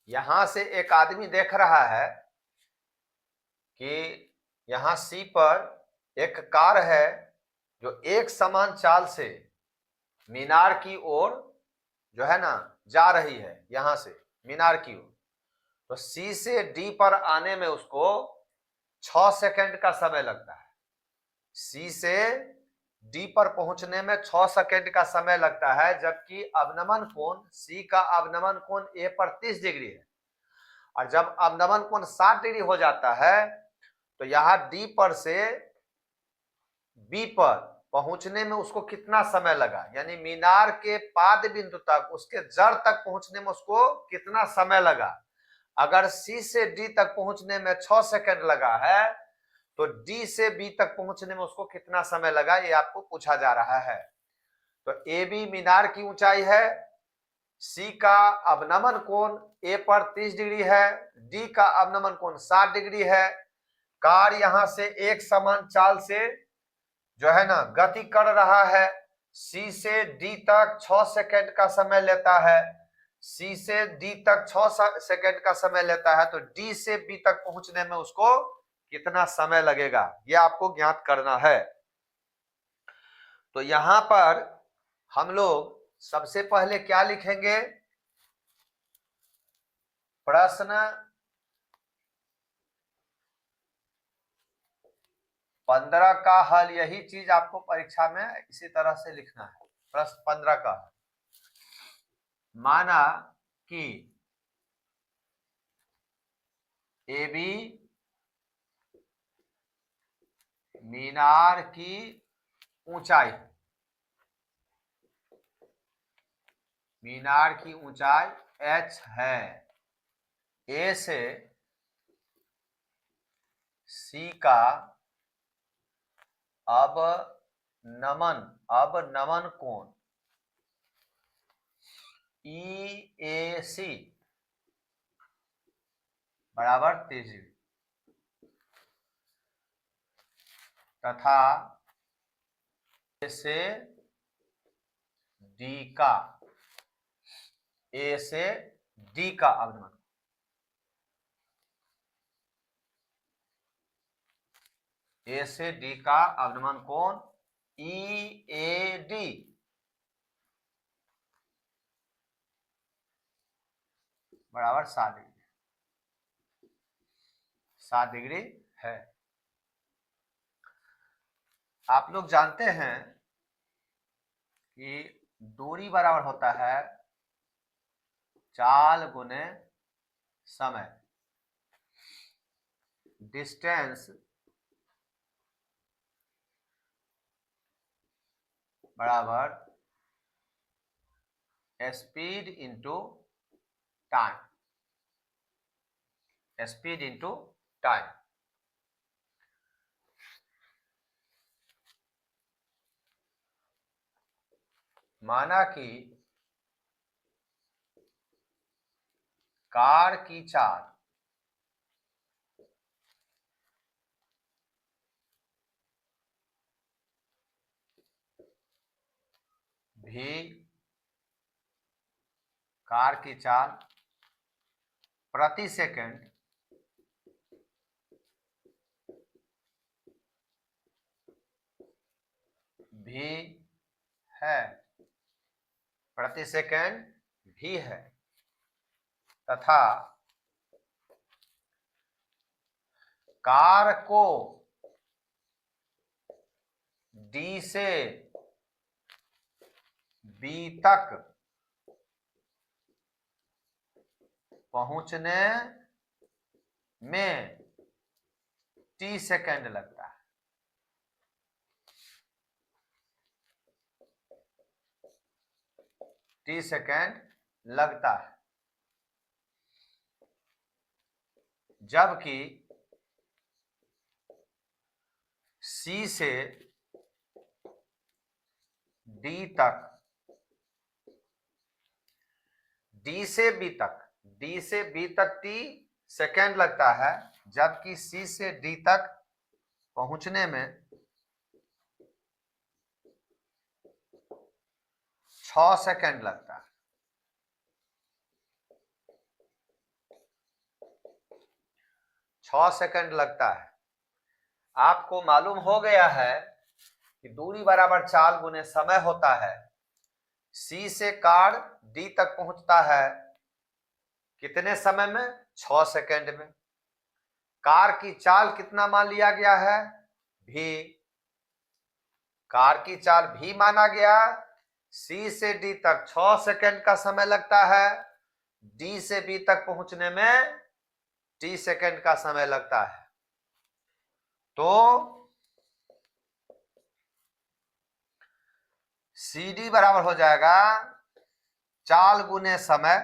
यहां से एक आदमी देख रहा है कि यहां सी पर एक कार है जो एक समान चाल से मीनार की ओर जो है ना जा रही है, यहां से मीनार की ओर। तो सी से डी पर आने में उसको 6 सेकंड का समय लगता है। सी से डी पर पहुंचने में 6 सेकंड का समय लगता है, जबकि अवनमन कोण सी का अवनमन कोण ए पर 30 डिग्री है। और जब अवनमन कोण 60 डिग्री हो जाता है तो यहां डी पर से बी पर पहुंचने में उसको कितना समय लगा, यानी मीनार के पाद बिंदु तक, उसके जड़ तक पहुंचने में उसको कितना समय लगा। अगर सी से डी तक पहुंचने में 6 सेकंड लगा है तो डी से बी तक पहुंचने में उसको कितना समय लगा, ये आपको पूछा जा रहा है। तो ए बी मीनार की ऊंचाई है, सी का अवनमन कोण ए पर 30 डिग्री है, डी का अवनमन कोण 60 डिग्री है। कार यहां से एक समान चाल से जो है ना गति कर रहा है। सी से डी तक 6 सेकंड का समय लेता है, सी से डी तक 6 सेकंड का समय लेता है, तो डी से बी तक पहुंचने में उसको कितना समय लगेगा, यह आपको ज्ञात करना है। तो यहां पर हम लोग सबसे पहले क्या लिखेंगे, प्रश्न 15 का हल। यही चीज आपको परीक्षा में इसी तरह से लिखना है। प्रश्न 15 का हल, माना कि ए बी मीनार की ऊंचाई, मीनार की ऊंचाई h है। ए से सी का अवनमन कोण EAC बराबर 30 डिग्री तथा ए से डी का, ए से डी का अवनमन, ए से डी का अवनमन कोण EAD बराबर 60 डिग्री, 60 डिग्री है। आप लोग जानते हैं कि दूरी बराबर होता है चाल गुने समय। डिस्टेंस बराबर speed into time, speed into time. माना कि कार की चाल भी, कार की चाल प्रति सेकंड भी है, प्रति सेकंड भी है, तथा कार को डी से बी तक पहुंचने में टी सेकंड लगता है। टी सेकंड लगता है, जबकि सी से डी तक, डी से बी तक, डी से बी तक टी सेकंड लगता है, जबकि सी से डी तक पहुंचने में 6 सेकंड लगता है। 6 सेकंड लगता है। आपको मालूम हो गया है कि दूरी बराबर चाल गुने समय होता है। C से कार D तक पहुंचता है कितने समय में? 6 सेकंड में। कार की चाल कितना मान लिया गया है? V। कार की चाल V माना गया। C से D तक 6 सेकंड का समय लगता है। D से B तक पहुंचने में T सेकंड का समय लगता है। तो CD बराबर हो जाएगा चाल गुने समय।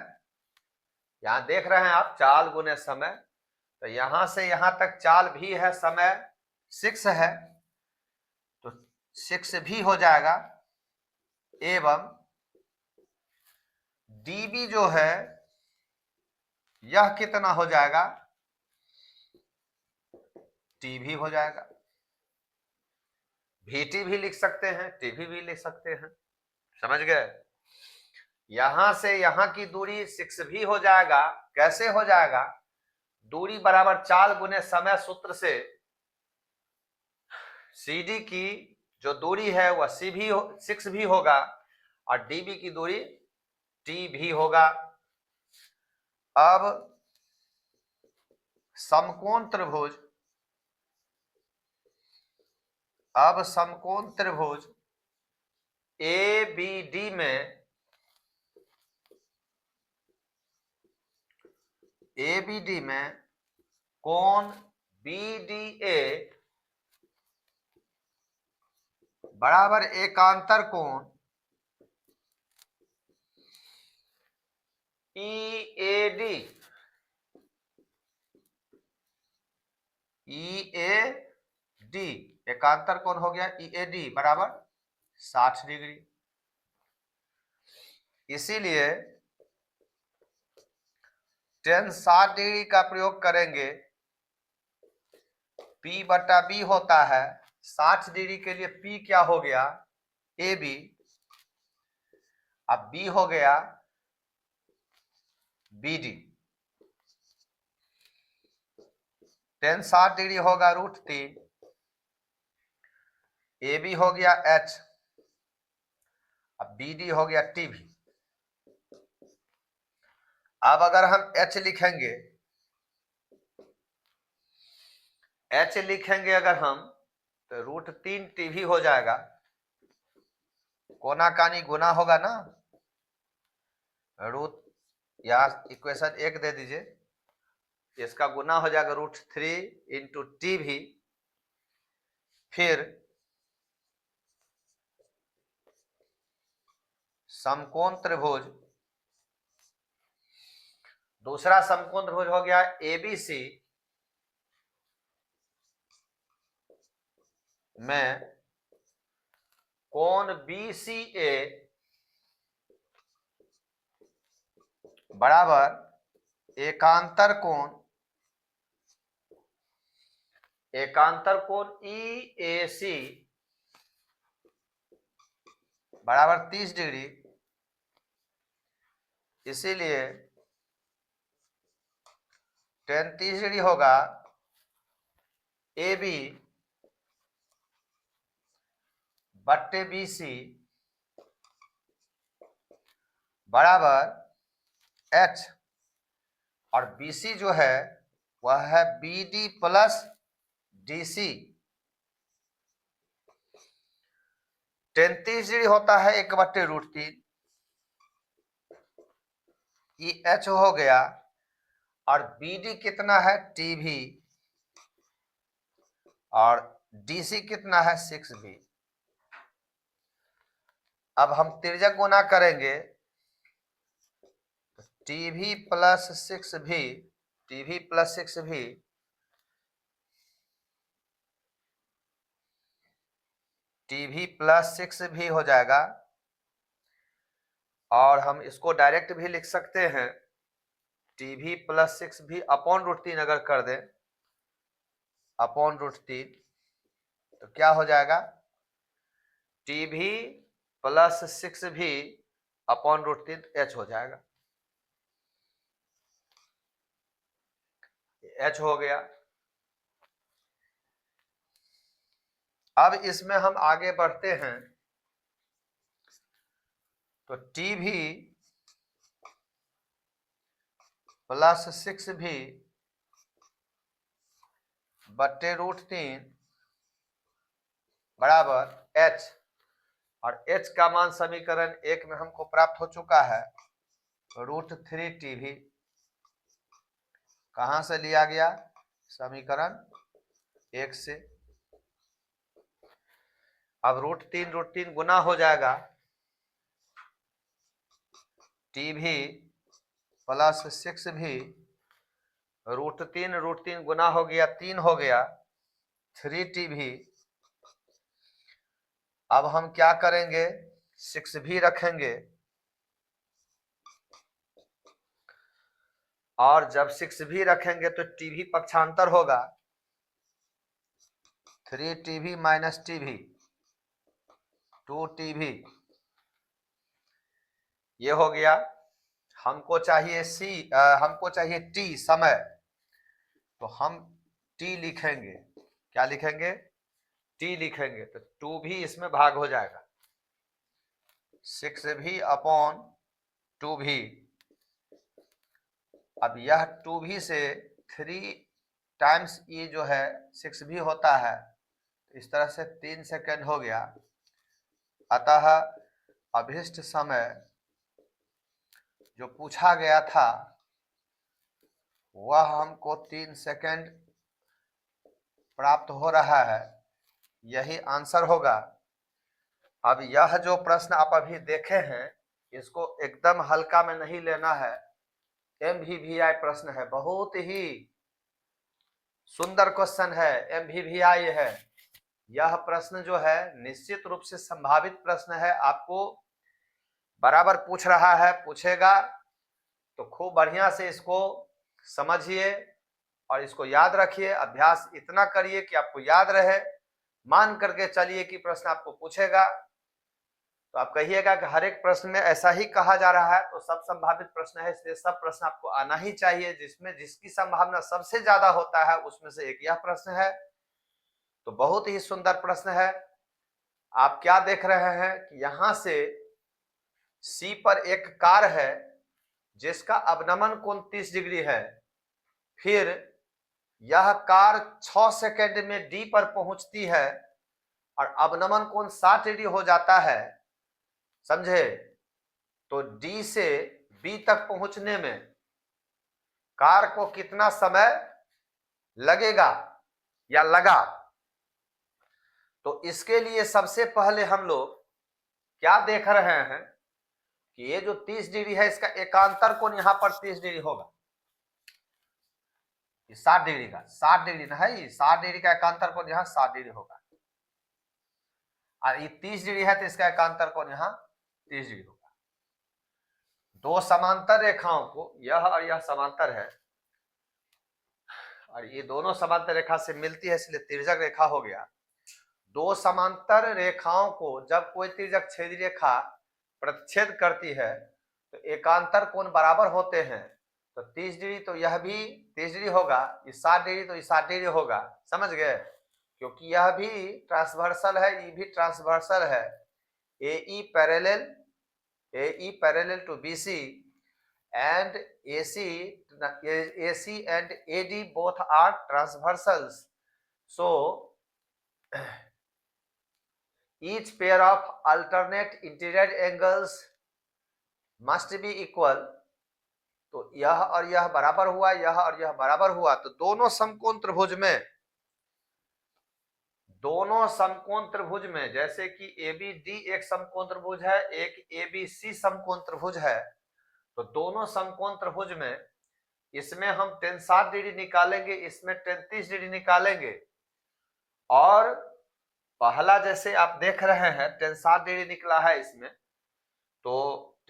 यहां देख रहे हैं आप, चाल गुने समय। तो यहां से यहां तक चाल भी है, समय 6 है, तो 6 भी हो जाएगा। एवं dB जो है यह कितना हो जाएगा? T भी हो जाएगा। VT भी लिख सकते हैं, TV भी लिख सकते हैं। समझ गए? यहां से यहां की दूरी 6 भी हो जाएगा। कैसे हो जाएगा? दूरी बराबर चाल गुने समय सूत्र से CD की जो दूरी है वह 6 भी होगा और DB की दूरी T भी होगा। अब समकोण त्रिभुज ABD में कोण BDA बराबर एकांतर कोण EAD एकांतर कोण हो गया EAD बराबर 60 डिग्री। इसीलिए tan 60 डिग्री का प्रयोग करेंगे। P बटा B होता है 60 डिग्री के लिए P क्या हो गया? AB। अब B हो गया BD। tan 60 डिग्री होगा √3। AB हो गया H। अब BD हो गया TV। अब अगर हम H लिखेंगे अगर हम, तो √3 TV हो जाएगा। कोना कानी गुना होगा ना, रूट, यहाँ इक्वेशन 1 दे दीजिए, इसका गुना हो जाएगा √3 इंटू TV। फिर समकोण त्रिभुज, दूसरा समकोण त्रिभुज हो गया ABC में कोण BCA बराबर एकांतर कोण EAC बराबर 30 डिग्री। इसीलिए tan 30 डिग्री होगा AB बट्टे BC बराबर H, और BC जो है वह है BD plus DC। tan 30 degree होता है 1/√3। H हो गया, और BD कितना है? TV, और DC कितना है? 6B। अब हम तिर्यक गुना करेंगे तो TV प्लस 6B हो जाएगा। और हम इसको डायरेक्ट भी लिख सकते हैं, TV प्लस 6B अपॉन √3 अगर कर दें, अपॉन √3, तो क्या हो जाएगा? TV plus 6B upon √3 H हो जाएगा। H हो गया। अब इसमें हम आगे बढ़ते हैं तो टी भी प्लस 6 भी बट्टे √3 बराबर h, और h का मान समीकरण 1 में हमको प्राप्त हो चुका है। √3 भी कहां से लिया गया? समीकरण 1 से। अब √3 गुना हो जाएगा, टी भी प्लस 6 भी √3 गुना हो गया 3 हो गया 3t भी। अब हम क्या करेंगे? 6 भी रखेंगे, और जब 6 भी रखेंगे तो टी भी पक्षांतर होगा, 3t भी माइनस टी भी 2t भी। ये हो गया। हमको चाहिए हमको चाहिए टी समय, तो हम टी लिखेंगे। क्या लिखेंगे? टी लिखेंगे, तो 2 भी इसमें भाग हो जाएगा, 6 भी अपॉन 2 भी। अब यह 2 भी से 3 टाइम्स ये जो है 6 भी होता है, तो इस तरह से 3 सेकेंड हो गया। अतः अभिष्ट समय जो पूछा गया था वह हमको 3 सेकेंड प्राप्त हो रहा है, यही आंसर होगा। अब यह जो प्रश्न आप अभी देखे हैं इसको एकदम हल्का में नहीं लेना है, MVVI प्रश्न है, बहुत ही सुंदर क्वेश्चन है, MVVI है। यह प्रश्न जो है निश्चित रूप से संभावित प्रश्न है, आपको बराबर पूछ रहा है, पूछेगा, तो खूब बढ़िया से इसको समझिए और इसको याद रखिए। अभ्यास इतना करिए कि आपको याद रहे, मान करके चलिए कि प्रश्न आपको पूछेगा तो आप कहिएगा कि हर एक प्रश्न में ऐसा ही कहा जा रहा है, तो सब संभावित प्रश्न है, इसलिए सब प्रश्न आपको आना ही चाहिए। जिसमें जिसकी संभावना सबसे ज्यादा होता है उसमें से एक यह प्रश्न है, तो बहुत ही सुंदर प्रश्न है। आप क्या देख रहे हैं कि यहां से C पर एक कार है जिसका अवनमन कोण 30 डिग्री है, फिर यह कार 6 सेकंड में D पर पहुंचती है और अवनमन कोण 60 डिग्री हो जाता है, समझे? तो D से B तक पहुंचने में कार को कितना समय लगेगा या लगा? तो इसके लिए सबसे पहले हम लोग क्या देख रहे हैं कि ये जो 30 डिग्री है इसका एकांतर कोण यहां पर 30 डिग्री होगा, 60 डिग्री का, 60 डिग्री ना है, 60 डिग्री का एकांतर कोण यहां 60 डिग्री होगा, और ये 30 डिग्री है तो इसका एकांतर कोण यहां 30 डिग्री होगा। दो समांतर रेखाओं को, यह और यह समांतर है और ये दोनों समांतर रेखा से मिलती है, इसलिए तिर्यक रेखा हो गया। दो समांतर रेखाओं को जब कोई तिर्यक छेदी रेखा प्रतिच्छेद करती है तो एकांतर कोण बराबर होते हैं, तो 30 डिग्री तो यह भी 30 डिग्री होगा, ये 60 डिग्री तो ये 60 डिग्री होगा, समझ गए? क्योंकि यह भी ट्रांसवर्सल है, ये भी ट्रांसवर्सल है। AE parallel to BC and AC and AD both are transversals, so each pair of alternate interior angles must be equal। तो यह और यह बराबर हुआ, यह और यह बराबर हुआ, तो दोनों समकोण त्रिभुज में जैसे कि ABD एक समकोण त्रिभुज है, एक ABC समकोण त्रिभुज है, तो दोनों समकोण त्रिभुज में इसमें हम tan 60 डिग्री निकालेंगे, इसमें tan 30 डिग्री निकालेंगे, और पहला जैसे आप देख रहे हैं tan 60 डिग्री निकला है इसमें, तो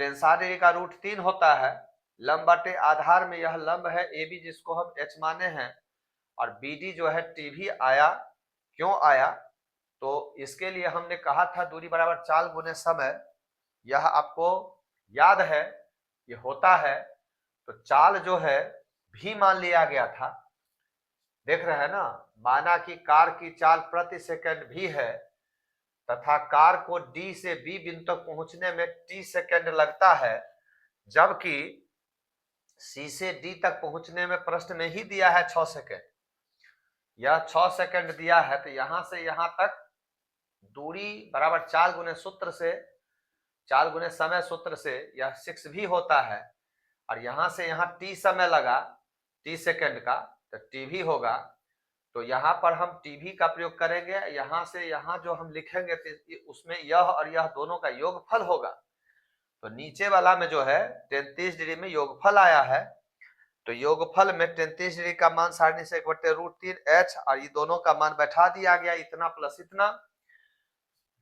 tan 60 डिग्री का √3 होता है, लंब बटे आधार में यह लंब है AB जिसको हम H माने हैं, और BD जो है T भी आया। क्यों आया? तो इसके लिए हमने कहा था दूरी बराबर चाल गुने समय, यह आपको याद है ये होता है, तो चाल जो है भी मान लिया गया था। देख रहे हैं ना, माना कि कार की चाल प्रति सेकंड भी है तथा कार को डी से बी बिंदु तक पहुंचने में टी सेकंड लगता है, जबकि सी से डी तक पहुंचने में प्रश्न में ही दिया है 6 सेकंड। यह 6 सेकंड दिया है तो यहां से यहां तक दूरी बराबर 4 गुने सूत्र से, 4 गुने समय सूत्र से यह 6 भी होता है, और यहां से यहां टी समय लगा टी सेकंड का तो टी भी होगा। तो यहाँ पर हम टीवी का प्रयोग करेंगे, यहाँ से यहाँ जो हम लिखेंगे तो उसमें यह और यह दोनों का योगफल होगा। तो नीचे वाला में जो है 33 डिग्री में योगफल आया है, तो योगफल में 33 डिग्री का मान 3.5/√3h और ये दोनों का मान बैठा दिया गया, इतना प्लस इतना।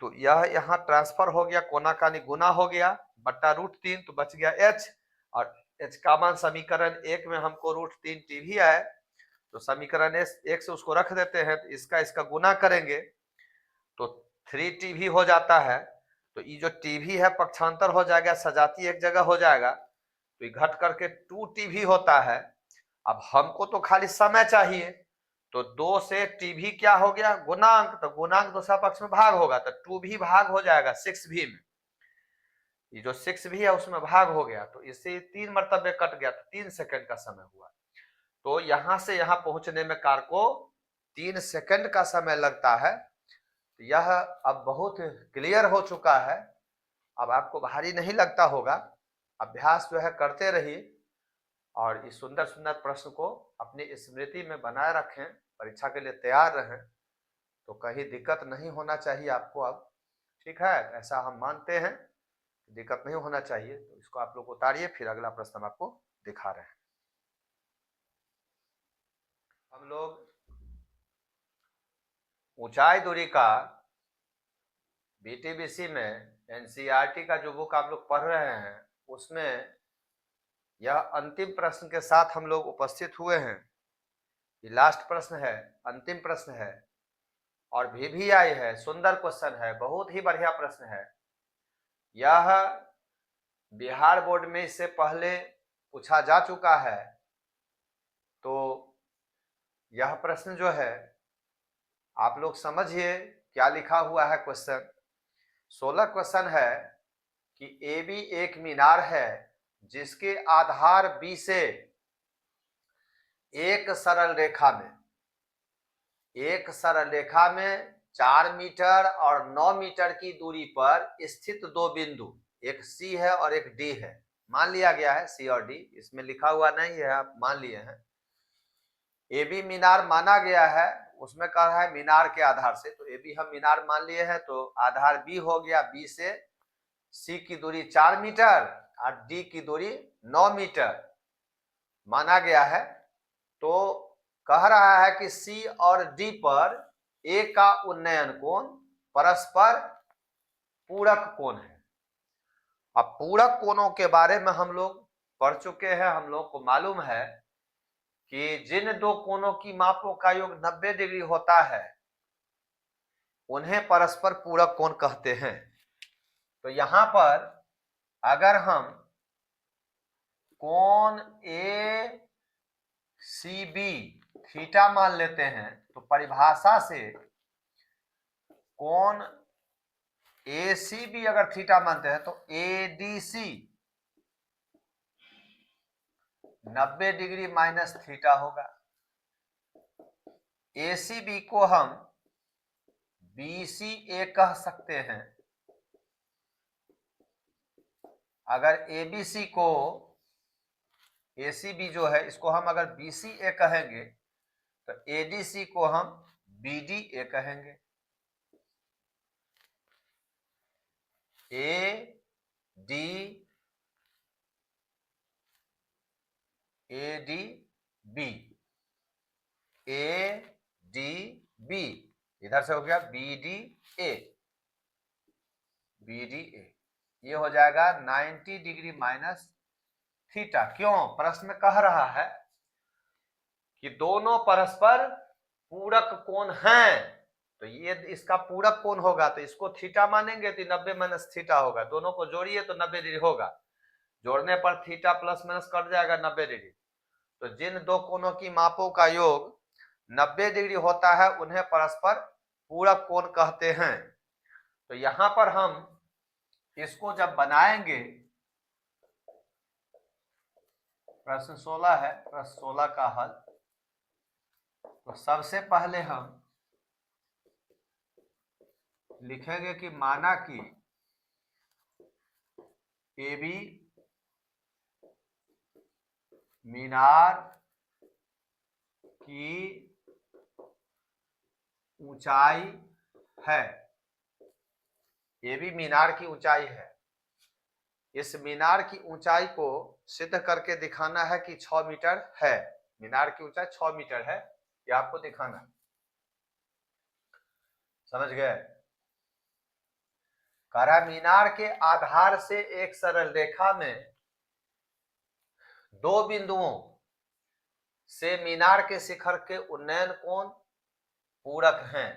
तो यह यहाँ ट्रांसफर हो गया, कोना कानी गुना हो गया बट्टा √3, तो बच गया h, और h का मान समीकरण 1 में हमको √3 टीवी आए, तो समीकरण 1 से उसको रख देते हैं, तो इसका गुना करेंगे तो 3t भी हो जाता है। तो ये जो टीवी है पक्षांतर हो जाएगा, सजाती एक जगह हो जाएगा, तो ये घट करके 2t भी होता है। अब हमको तो खाली समय चाहिए, तो 2 से टीवी क्या हो गया गुणांक, तो गुणांक दूसरा पक्ष में भाग होगा, तो 2 भी भाग हो जाएगा 6 भी में, ये जो 6 भी है उसमें भाग हो गया, तो इससे 3 मरतबे कट गया, तो 3 सेकंड का समय हुआ। तो यहां से यहां पहुंचने में कार को 3 सेकंड का समय लगता है। तो यह अब बहुत क्लियर हो चुका है, अब आपको भारी नहीं लगता होगा। अभ्यास जो है करते रहिए और इस सुंदर सुंदर प्रश्न को अपनी स्मृति में बनाए रखें, परीक्षा के लिए तैयार रहें, तो कहीं दिक्कत नहीं होना चाहिए आपको अब, ठीक है, ऐसा हम मानते हैं, दिक्कत नहीं होना चाहिए। तो इसको आप लोग उतारिए, फिर अगला प्रश्न हम आपको दिखा रहे हैं। हम लोग ऊंचाई दूरी का बीटीबीसी में एनसीईआरटी का जो बुक आप लोग पढ़ रहे हैं उसमें यह अंतिम प्रश्न के साथ हम लोग उपस्थित हुए हैं। ये लास्ट प्रश्न है, अंतिम प्रश्न है और VVI है, सुंदर क्वेश्चन है, बहुत ही बढ़िया प्रश्न है। यह बिहार बोर्ड में इससे पहले पूछा जा चुका है। तो यह प्रश्न जो है आप लोग समझिए क्या लिखा हुआ है क्वेश्चन। 16 क्वेश्चन है कि AB एक मीनार है जिसके आधार B से एक सरल रेखा में 4 मीटर और 9 मीटर की दूरी पर स्थित दो बिंदु, एक C है और एक D है, मान लिया गया है C और D, इसमें लिखा हुआ नहीं है, आप मान लिए हैं। AB मीनार माना गया है, उसमें कहा है मीनार के आधार से, तो AB हम मीनार मान लिए हैं, तो आधार B हो गया, B से C की दूरी 4 मीटर और D की दूरी 9 मीटर माना गया है। तो कह रहा है कि C और D पर A का उन्नयन कोण परस्पर पूरक कोण है। अब पूरक कोणों के बारे में हम लोग पढ़ चुके हैं, हम लोग को मालूम है कि जिन दो कोणों की मापों का योग 90 डिग्री होता है उन्हें परस्पर पूरक कोण कहते हैं। तो यहां पर अगर हम कोण ACB थीटा मान लेते हैं तो परिभाषा से कोण ACB अगर थीटा मानते हैं तो ADC 90 डिग्री माइनस थीटा होगा। ACB को हम BCA कह सकते हैं। अगर ABC को ACB जो है इसको हम अगर BCA कहेंगे तो ADC को हम BDA कहेंगे। ADB इधर से हो गया BDA, ये हो जाएगा 90 डिग्री माइनस थीटा। क्यों? प्रश्न में कह रहा है कि दोनों परस्पर पूरक कोण हैं, तो ये इसका पूरक कोण होगा, तो इसको थीटा मानेंगे तो 90 माइनस थीटा होगा, दोनों को जोड़िए तो 90 डिग्री होगा, जोड़ने पर थीटा प्लस माइनस कट जाएगा 90 डिग्री। तो जिन दो कोणों की मापों का योग 90 डिग्री होता है उन्हें परस्पर पूरक कोण कहते हैं। तो यहां पर हम इसको जब बनाएंगे, प्रश्न 16 है, प्रश्न 16 का हल। तो सबसे पहले हम लिखेंगे कि माना कि AB मीनार की ऊंचाई है। AB मीनार की ऊंचाई है। इस मीनार की ऊंचाई को सिद्ध करके दिखाना है कि 6 मीटर है। मीनार की ऊंचाई 6 मीटर है, ये आपको दिखाना है। समझ गए? कह रहा मीनार के आधार से एक सरल रेखा में दो बिंदुओं से मीनार के शिखर के उन्नयन कोण पूरक हैं।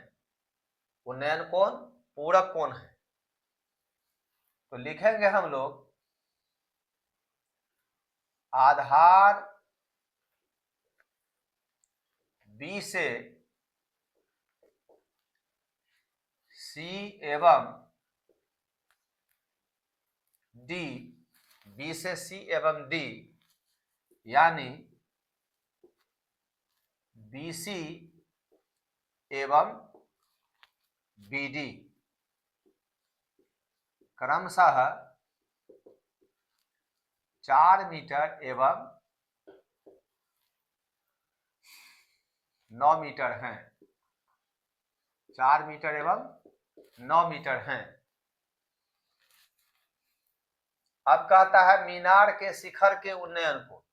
उन्नयन कोण पूरक कोण है। तो लिखेंगे हम लोग आधार B से C एवं D, B से C एवं D, यानी BC एवं BD क्रमशः 4 मीटर एवं 9 मीटर हैं। 4 मीटर एवं 9 मीटर हैं। अब कहता है मीनार के शिखर के उन्नयन को।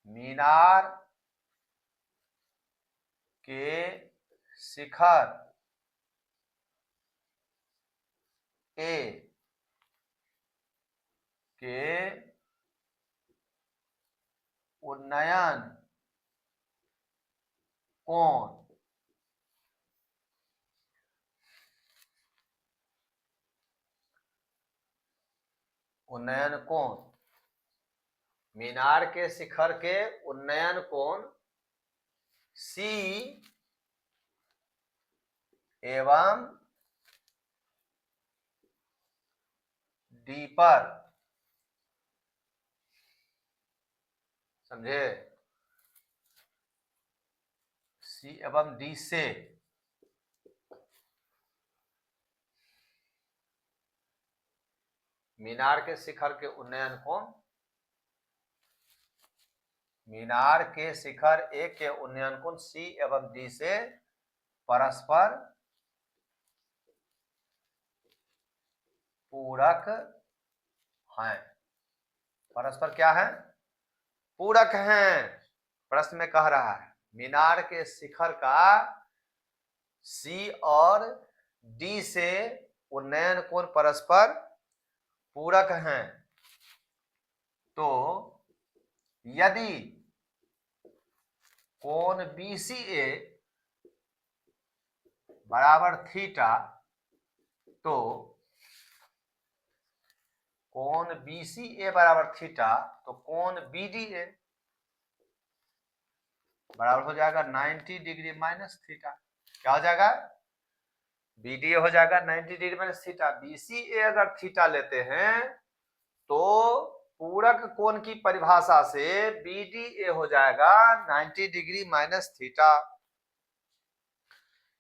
मीनार के शिखर A के उन्नयन कोण मीनार के शिखर के उन्नयन कोण C एवं D पर, समझे? C एवं D से मीनार के शिखर के उन्नयन कोण, मीनार के शिखर A के उन्नयन कोण C एवं D से परस्पर पूरक हैं। परस्पर क्या है? पूरक हैं। प्रश्न में कह रहा है मीनार के शिखर का C और D से उन्नयन कोण परस्पर पूरक हैं। तो यदि कोण BCA बराबर थीटा, तो कोण BCA बराबर थीटा, तो कोण BDA बराबर हो जाएगा 90 डिग्री माइनस थीटा। क्या हो जाएगा? BDA हो जाएगा 90 डिग्री माइनस थीटा। BCA अगर थीटा लेते हैं तो पूरक कोण की परिभाषा से BDA हो जाएगा 90 डिग्री माइनस थीटा।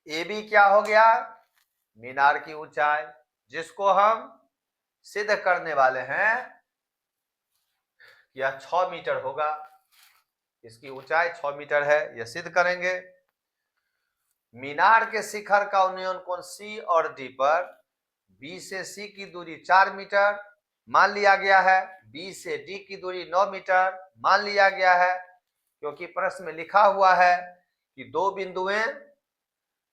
AB क्या हो गया? मीनार की ऊंचाई, जिसको हम सिद्ध करने वाले हैं। यह 6 मीटर होगा। इसकी ऊंचाई 6 मीटर है, यह सिद्ध करेंगे। मीनार के शिखर का उन्नयन कोण C और D पर B से C की दूरी 4 मीटर मान लिया गया है। B से D की दूरी 9 मीटर मान लिया गया है, क्योंकि प्रश्न में लिखा हुआ है कि दो बिंदुएं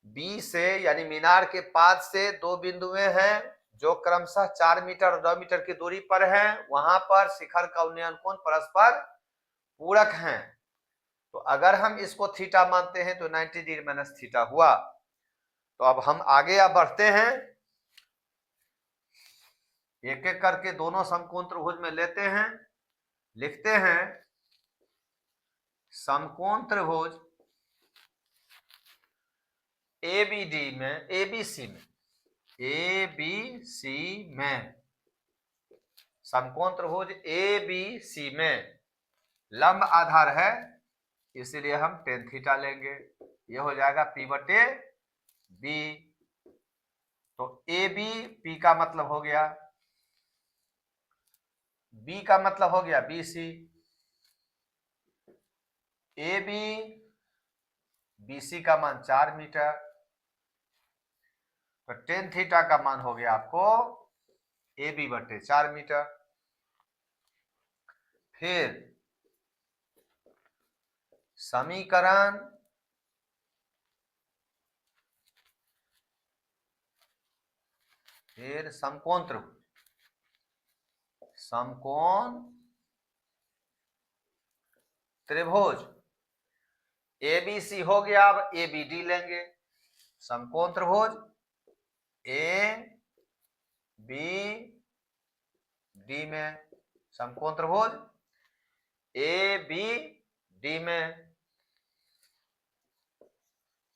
B से यानी मीनार के पाद से दो बिंदुएं हैं जो क्रमशः 4 मीटर और 9 मीटर की दूरी पर हैं। वहां पर शिखर का उन्नयन कोण परस्पर पूरक हैं। तो अगर हम इसको थीटा मानते हैं तो 90 डिग्री माइनस थीटा हुआ। तो अब हम आगे बढ़ते हैं, एक एक करके दोनों समकोण त्रिभुज में लेते हैं। लिखते हैं समकोण त्रिभुज एबीडी में एबीसी में समकोण त्रिभुज एबीसी में लंब आधार है, इसीलिए हम टेन थीटा लेंगे। ये हो जाएगा P बटे B। तो AB P का मतलब हो गया, B का मतलब हो गया BC। AB BC का मान 4 मीटर, तो टेन थीटा का मान हो गया आपको AB बटे 4 मीटर। फिर समीकरण समकोण त्रिभुज, समकोण त्रिभुज ABC हो गया, अब ABD लेंगे। समकोण त्रिभुज ABD में, समकोण त्रिभुज ABD में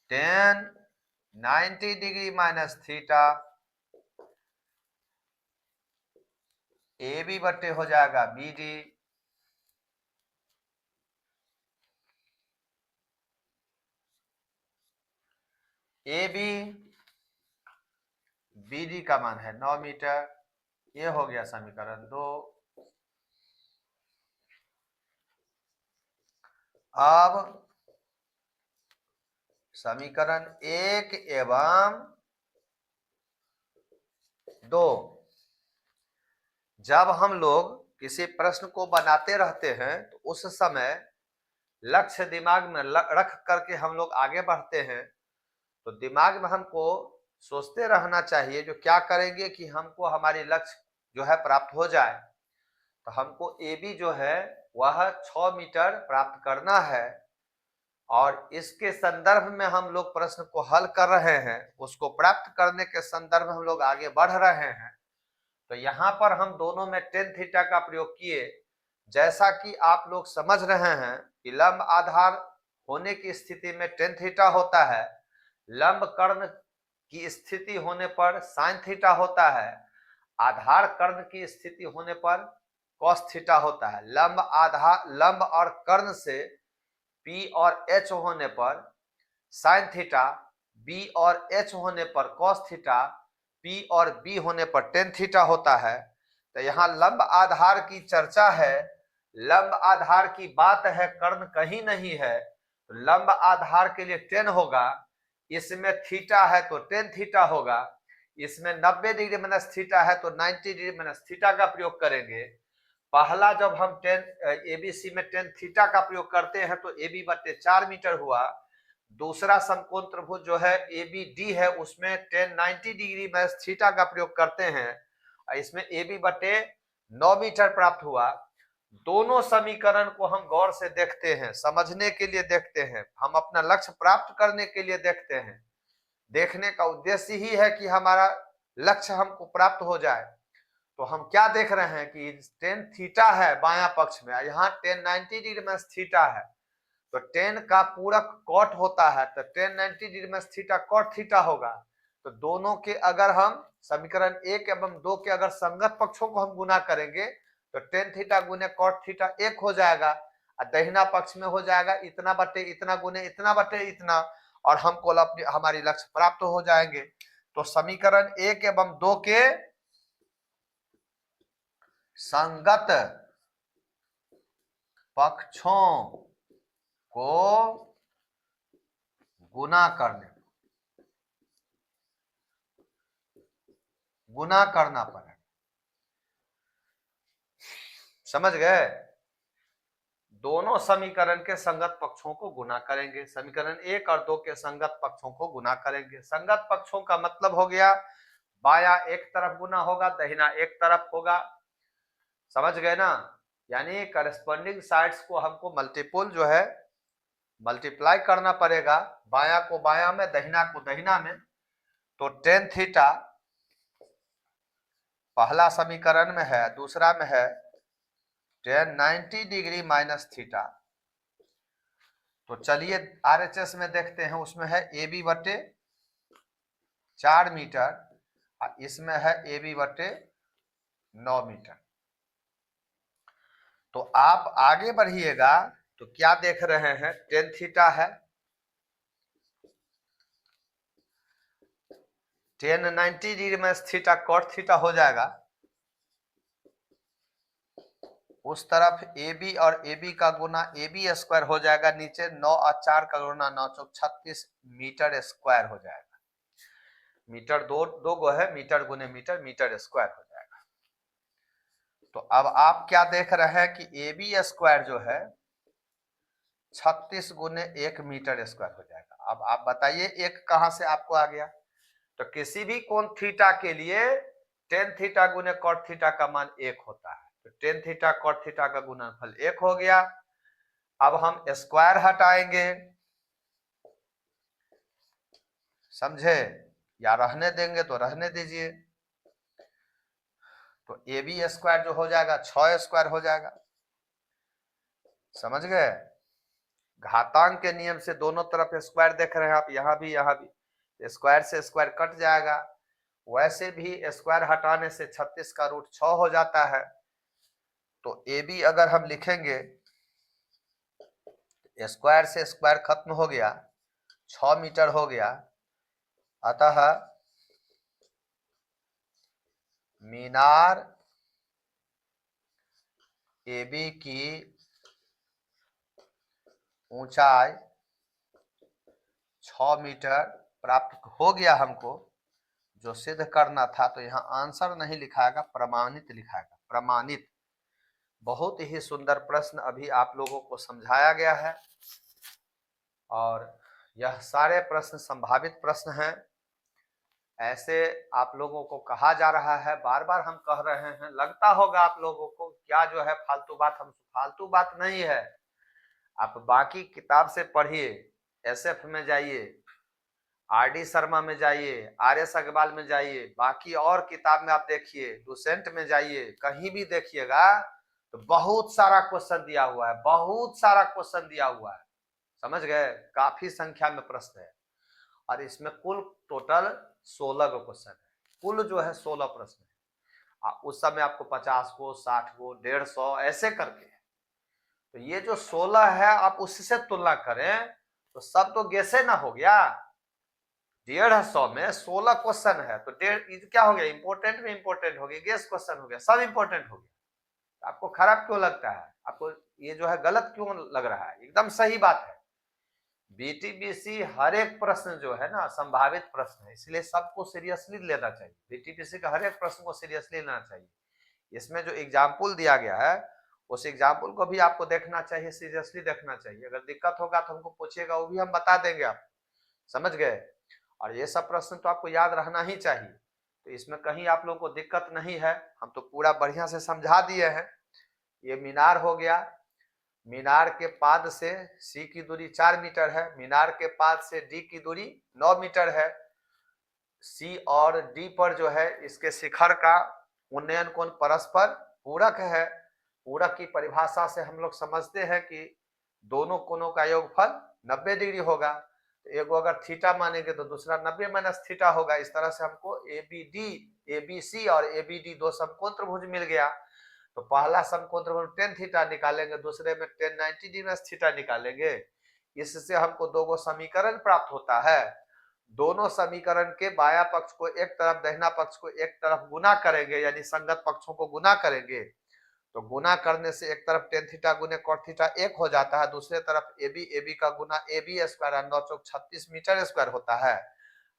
tan 90 degree minus theta AB बटे हो जाएगा BD। AB BD का मान है 9 मीटर। ये हो गया समीकरण 2। अब समीकरण 1 एवं 2, जब हम लोग किसी प्रश्न को बनाते रहते हैं तो उस समय लक्ष्य दिमाग में रख करके हम लोग आगे बढ़ते हैं, तो दिमाग में हमको सोचते रहना चाहिए जो क्या करेंगे कि हमको हमारी लक्ष्य जो है प्राप्त हो जाए। तो हमको AB जो है वह 6 मीटर प्राप्त करना है, और इसके संदर्भ में हम लोग प्रश्न को हल कर रहे हैं, उसको प्राप्त करने के संदर्भ में हम लोग आगे बढ़ रहे हैं। तो यहाँ पर हम दोनों में टेन थीटा का प्रयोग किए। जैसा कि आप लोग समझ रहे हैं कि लंब आधार होने की स्थिति में टेन थीटा होता है, लंब कर्ण की स्थिति होने पर साइन थीटा होता है, आधार कर्ण की स्थिति होने पर कॉस थीटा होता है। लंब और कर्ण से P और H होने पर साइन थीटा, B और H होने पर कॉस थीटा, P और B होने पर टेन थीटा होता है। तो यहाँ लंब आधार की चर्चा है, लंब आधार की बात है, कर्ण कहीं नहीं है। तो लंब आधार के लिए टेन होगा, इसमें थीटा है तो टेन थीटा होगा, इसमें 90 डिग्री माइनस थीटा है तो 90 डिग्री माइनस थीटा का प्रयोग करेंगे। पहला जब हम ABC में टेन थीटा का प्रयोग करते हैं तो AB बटे 4 मीटर हुआ। दूसरा समकोण त्रिभुज जो है ABD है, उसमें tan 90 डिग्री माइनस थीटा का प्रयोग करते हैं, इसमें AB बटे 9 मीटर प्राप्त हुआ। दोनों समीकरण को हम गौर से देखते हैं, समझने के लिए देखते हैं, हम अपना लक्ष्य प्राप्त करने के लिए देखते हैं। देखने का उद्देश्य ही है कि हमारा लक्ष्य हमको प्राप्त हो जाए। तो हम क्या देख रहे हैं कि टेन थीटा है बायां पक्ष में, यहाँ tan 90 डिग्री माइनस थीटा है, तो टेन का पूरक कॉट होता है, तो tan 90 degree minus theta cot theta होगा। तो दोनों के अगर हम समीकरण 1 एवं 2 के अगर संगत पक्षों को हम गुना करेंगे तो tan थीटा गुने कॉट थीटा 1 हो जाएगा, और दाहिना पक्ष में हो जाएगा इतना बटे इतना गुने इतना बटे इतना, और हमको हमारी लक्ष्य प्राप्त हो जाएंगे। तो समीकरण 1 एवं 2 के संगत पक्षों को गुना करना पड़ेगा। समझ गए? दोनों समीकरण के संगत पक्षों को गुना करेंगे, समीकरण 1 और 2 के संगत पक्षों को गुना करेंगे। संगत पक्षों का मतलब हो गया बाया एक तरफ गुना होगा, दाहिना एक तरफ होगा। समझ गए ना? यानी करस्पॉन्डिंग साइड्स को हमको मल्टीपल जो है मल्टीप्लाई करना पड़ेगा, बाया को बाया में, दाहिना को दाहिना में। तो टेन थीटा पहला समीकरण में है, दूसरा में है tan 90 डिग्री माइनस थीटा। तो चलिए RHS में देखते हैं, उसमें है AB बटे 4 मीटर और इसमें है AB बटे 9 मीटर। तो आप आगे बढ़िएगा तो क्या देख रहे हैं, टेन थीटा है, 1090 डिग्री में थीटा कॉट थीटा हो जाएगा। उस तरफ AB और AB का गुना AB स्क्वायर हो जाएगा, नीचे 9 और 4 का गुना 9 चौक 36 मीटर स्क्वायर हो जाएगा। मीटर दो गो है, मीटर गुने मीटर, मीटर स्क्वायर हो जाएगा। तो अब आप क्या देख रहे हैं कि AB स्क्वायर जो है 36 गुने 1 मीटर स्क्वायर हो जाएगा। अब आप बताइए एक कहां से आपको आ गया। तो किसी भी कोण थीटा के लिए टेन थीटा गुने कॉट थीटा का मान 1 होता है। तो टेन थीटा कॉट थीटा का गुणनफल 1 हो गया। अब हम स्क्वायर हटाएंगे, समझे, या रहने देंगे तो रहने दीजिए। तो AB स्क्वायर जो हो जाएगा 6 स्क्वायर हो जाएगा, समझ गए। घातांक के नियम से दोनों तरफ स्क्वायर देख रहे हैं आप, यहां भी स्क्वायर से स्क्वायर कट जाएगा। वैसे भी स्क्वायर हटाने से 36 का रूट 6 हो जाता है। तो AB अगर हम लिखेंगे, स्क्वायर से स्क्वायर खत्म हो गया, 6 मीटर हो गया। अतः मीनार AB की ऊंचाई 6 मीटर प्राप्त हो गया हमको। जो सिद्ध करना था, तो यहाँ आंसर नहीं लिखाएगा, प्रमाणित लिखाएगा, प्रमाणित। बहुत ही सुंदर प्रश्न अभी आप लोगों को समझाया गया है और यह सारे प्रश्न संभावित प्रश्न हैं। ऐसे आप लोगों को कहा जा रहा है, बार बार हम कह रहे हैं, लगता होगा आप लोगों को क्या जो है फालतू बात, हम फालतू बात नहीं है। आप बाकी किताब से पढ़िए, SF में जाइए, RD शर्मा में जाइए, RS अग्रवाल में जाइए, बाकी और किताब में आप देखिए, लुसेंट में जाइए, कहीं भी देखिएगा तो बहुत सारा क्वेश्चन दिया हुआ है, बहुत सारा क्वेश्चन दिया हुआ है, समझ गए। काफी संख्या में प्रश्न है और इसमें कुल टोटल 16 को क्वेश्चन है, कुल जो है 16 प्रश्न है। उस समय आपको 50 को, 60 को, 150 ऐसे करके। तो ये जो 16 है आप उससे तुलना करें तो सब तो गेसे ना हो गया। 150 में 16 क्वेश्चन है तो क्या हो गया, इंपोर्टेंट में इंपोर्टेंट हो गया, गेस क्वेश्चन हो गया, सब इंपोर्टेंट हो गया। आपको खराब क्यों लगता है, आपको ये जो है गलत क्यों लग रहा है, एकदम सही बात है। BTBC हर एक प्रश्न जो है ना संभावित प्रश्न है, इसलिए सबको सीरियसली लेना चाहिए। BTBC का हर एक प्रश्न को सीरियसली लेना चाहिए। इसमें जो एग्जाम्पल दिया गया है उस एग्जाम्पल को भी आपको देखना चाहिए, सीरियसली देखना चाहिए। अगर दिक्कत होगा तो हमको पूछिएगा, वो भी हम बता देंगे आप, समझ गए। और ये सब प्रश्न तो आपको याद रहना ही चाहिए, तो इसमें कहीं आप लोगों को दिक्कत नहीं है, हम तो पूरा बढ़िया से समझा दिए हैं। ये मीनार हो गया, मीनार के पाद से C की दूरी 4 मीटर है, मीनार के पाद से D की दूरी 9 मीटर है। C और D पर जो है इसके शिखर का उन्नयन कोण परस्पर पूरक है। पूरक की परिभाषा से हम लोग समझते हैं कि दोनों कोणों का योगफल 90 डिग्री होगा। तो एक अगर थीटा मानेंगे तो दूसरा 90 माइनस थीटा होगा। इस तरह से हमको ABD, ABC और ABD दो समकोण त्रिभुज मिल गया। तो पहला समकोण त्रिभुज tan थीटा निकालेंगे, दूसरे में tan 90 डिग्री थीटा निकालेंगे। इससे हमको दो गो समीकरण प्राप्त होता है। दोनों समीकरण के बाया पक्ष को एक तरफ, दहिना पक्ष को एक तरफ गुना करेंगे, यानी संगत पक्षों को गुना करेंगे। तो गुना करने से एक तरफ tan थीटा गुने cot थीटा 1 हो जाता है, दूसरे तरफ AB का गुना AB स्क्वायर 9 चौक 36 मीटर स्क्वायर होता है।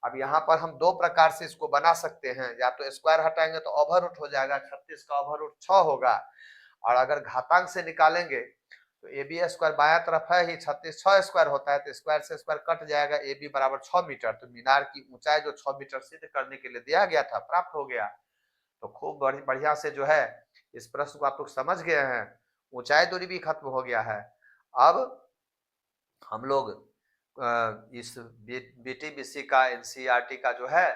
अब यहाँ पर हम दो प्रकार से इसको बना सकते हैं, या तो स्क्वायर हटाएंगे तो ओवर रूट हो जाएगा, 36 का ओवर रूट 6 होगा। और अगर घातांक से निकालेंगे तो AB स्क्वायर बाया तरफ है ही, 36 6 स्क्वायर होता है, तो स्क्वायर से स्क्वायर कट जाएगा, AB बराबर 6 मीटर। तो मीनार की ऊंचाई जो 6 मीटर सिद्ध करने के लिए दिया गया था प्राप्त हो गया। तो खूब बढ़िया से जो है इस प्रश्न को आप लोग समझ गए हैं, ऊंचाई दूरी भी खत्म हो गया है। अब हम लोग इस BTBC का NCERT का जो है,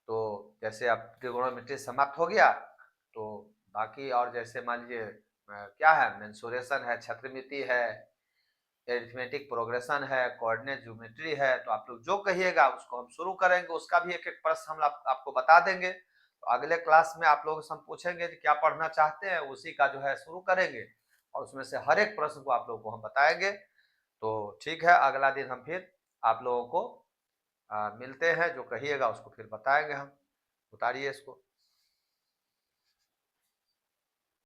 तो जैसे अब ट्रिगोनोमेट्री समाप्त हो गया, तो बाकी और जैसे मान लीजिए क्या है, मेंसुरेशन है, क्षेत्रमिति है, एरिथमेटिक प्रोग्रेशन है, कोऑर्डिनेट ज्योमेट्री है, तो आप लोग जो कहिएगा उसको हम शुरू करेंगे। उसका भी एक एक प्रश्न हम आपको बता देंगे। तो अगले क्लास में आप लोगों से हम पूछेंगे कि क्या पढ़ना चाहते हैं, उसी का जो है शुरू करेंगे और उसमें से हर एक प्रश्न को आप लोगों को हम बताएंगे। तो ठीक है, अगला दिन हम फिर आप लोगों को मिलते हैं, जो कहिएगा उसको फिर बताएंगे हम। उतारिए इसको।